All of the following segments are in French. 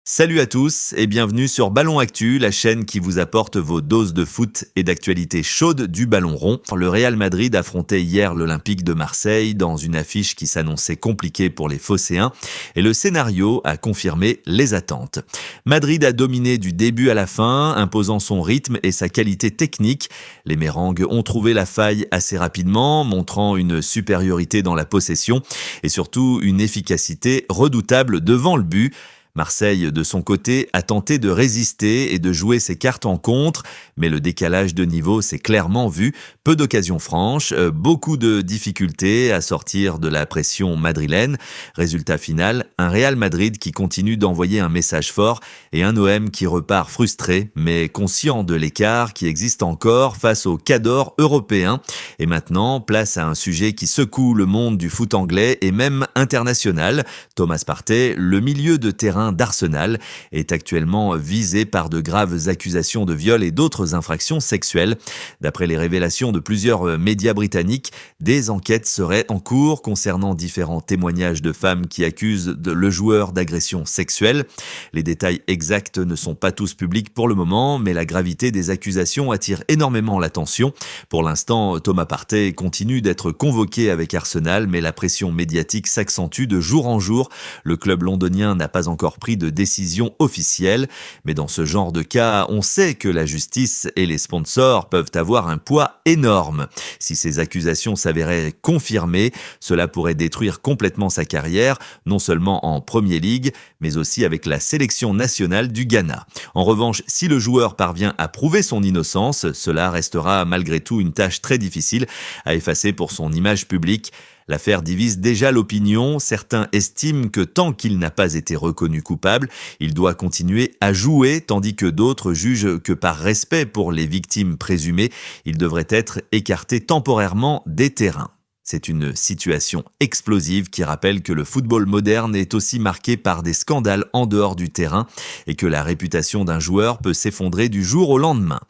Salut à tous et bienvenue sur Ballon Actu, la chaîne qui vous apporte vos doses de foot et d'actualité chaude du ballon rond. Le Real Madrid affrontait hier l'Olympique de Marseille dans une affiche qui s'annonçait compliquée pour les Phocéens et le scénario a confirmé les attentes. Madrid a dominé du début à la fin, imposant son rythme et sa qualité technique. Les Mérengues ont trouvé la faille assez rapidement, montrant une supériorité dans la possession et surtout une efficacité redoutable devant le but. Marseille, de son côté, a tenté de résister et de jouer ses cartes en contre, mais le décalage de niveau s'est clairement vu. Peu d'occasions franches, beaucoup de difficultés à sortir de la pression madrilène. Résultat final, un Real Madrid qui continue d'envoyer un message fort et un OM qui repart frustré, mais conscient de l'écart qui existe encore face aux cadors européens. Et maintenant, place à un sujet qui secoue le monde du foot anglais et même international. Thomas Partey, le milieu de terrain d'Arsenal, est actuellement visé par de graves accusations de viol et d'autres infractions sexuelles. D'après les révélations de plusieurs médias britanniques, des enquêtes seraient en cours concernant différents témoignages de femmes qui accusent le joueur d'agression sexuelle. Les détails exacts ne sont pas tous publics pour le moment, mais la gravité des accusations attire énormément l'attention. Pour l'instant, Thomas Partey continue d'être convoqué avec Arsenal, mais la pression médiatique s'accentue de jour en jour. Le club londonien n'a pas encore pris de décision officielle, mais dans ce genre de cas, on sait que la justice et les sponsors peuvent avoir un poids énorme. Si ces accusations s'avéraient confirmées, cela pourrait détruire complètement sa carrière, non seulement en Premier League, mais aussi avec la sélection nationale du Ghana. En revanche, si le joueur parvient à prouver son innocence, cela restera malgré tout une tâche très difficile à effacer pour son image publique. L'affaire divise déjà l'opinion. Certains estiment que tant qu'il n'a pas été reconnu coupable, il doit continuer à jouer, tandis que d'autres jugent que par respect pour les victimes présumées, il devrait être écarté temporairement des terrains. C'est une situation explosive qui rappelle que le football moderne est aussi marqué par des scandales en dehors du terrain et que la réputation d'un joueur peut s'effondrer du jour au lendemain.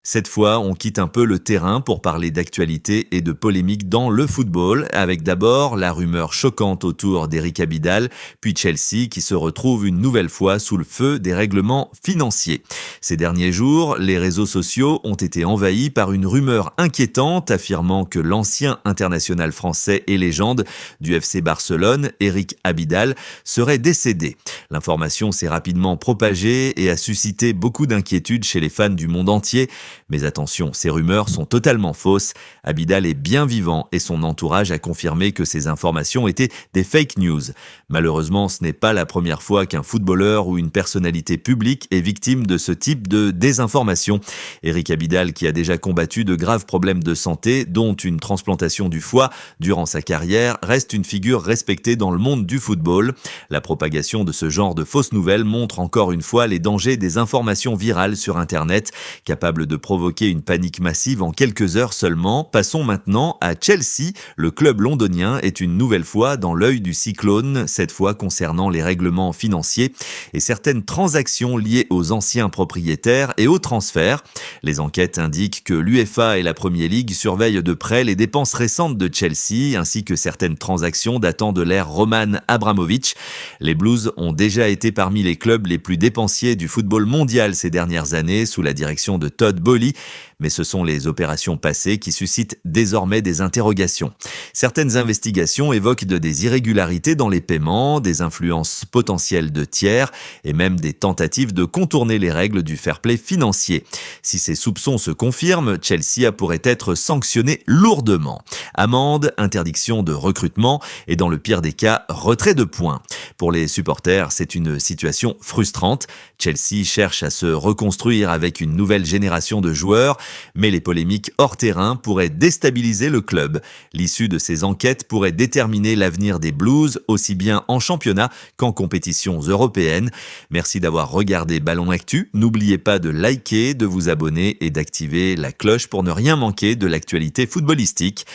Cette fois, on quitte un peu le terrain pour parler d'actualité et de polémique dans le football, avec d'abord la rumeur choquante autour d'Eric Abidal, puis Chelsea qui se retrouve une nouvelle fois sous le feu des règlements financiers. Ces derniers jours, les réseaux sociaux ont été envahis par une rumeur inquiétante affirmant que l'ancien international français et légende du FC Barcelone, Eric Abidal, serait décédé. L'information s'est rapidement propagée et a suscité beaucoup d'inquiétudes chez les fans du monde entier. Mais attention, ces rumeurs sont totalement fausses. Abidal est bien vivant et son entourage a confirmé que ces informations étaient des fake news. Malheureusement, ce n'est pas la première fois qu'un footballeur ou une personnalité publique est victime de ce type de désinformation. Eric Abidal, qui a déjà combattu de graves problèmes de santé, dont une transplantation du foie durant sa carrière, reste une figure respectée dans le monde du football. La propagation de ce genre de fausses nouvelles montre encore une fois les dangers des informations virales sur Internet, capables de provoquer une panique massive en quelques heures seulement. Passons maintenant à Chelsea. Le club londonien est une nouvelle fois dans l'œil du cyclone, cette fois concernant les règlements financiers et certaines transactions liées aux anciens propriétaires et aux transferts. Les enquêtes indiquent que l'UEFA et la Premier League surveillent de près les dépenses récentes de Chelsea ainsi que certaines transactions datant de l'ère Roman Abramovich. Les Blues ont déjà été parmi les clubs les plus dépensiers du football mondial ces dernières années sous la direction de Todd Boehly, mais ce sont les opérations passées qui suscitent désormais des interrogations. Certaines investigations évoquent des irrégularités dans les paiements, des influences potentielles de tiers et même des tentatives de contourner les règles du fair play financier. Si ces soupçons se confirment, Chelsea pourrait être sanctionné lourdement. Amende, interdiction de recrutement et dans le pire des cas, retrait de points. Pour les supporters, c'est une situation frustrante. Chelsea cherche à se reconstruire avec une nouvelle génération de joueurs, mais les polémiques hors terrain pourraient déstabiliser le club. L'issue de ces enquêtes pourrait déterminer l'avenir des Blues, aussi bien en championnat qu'en compétitions européennes. Merci d'avoir regardé Ballon Actu. N'oubliez pas de liker, de vous abonner et d'activer la cloche pour ne rien manquer de l'actualité footballistique.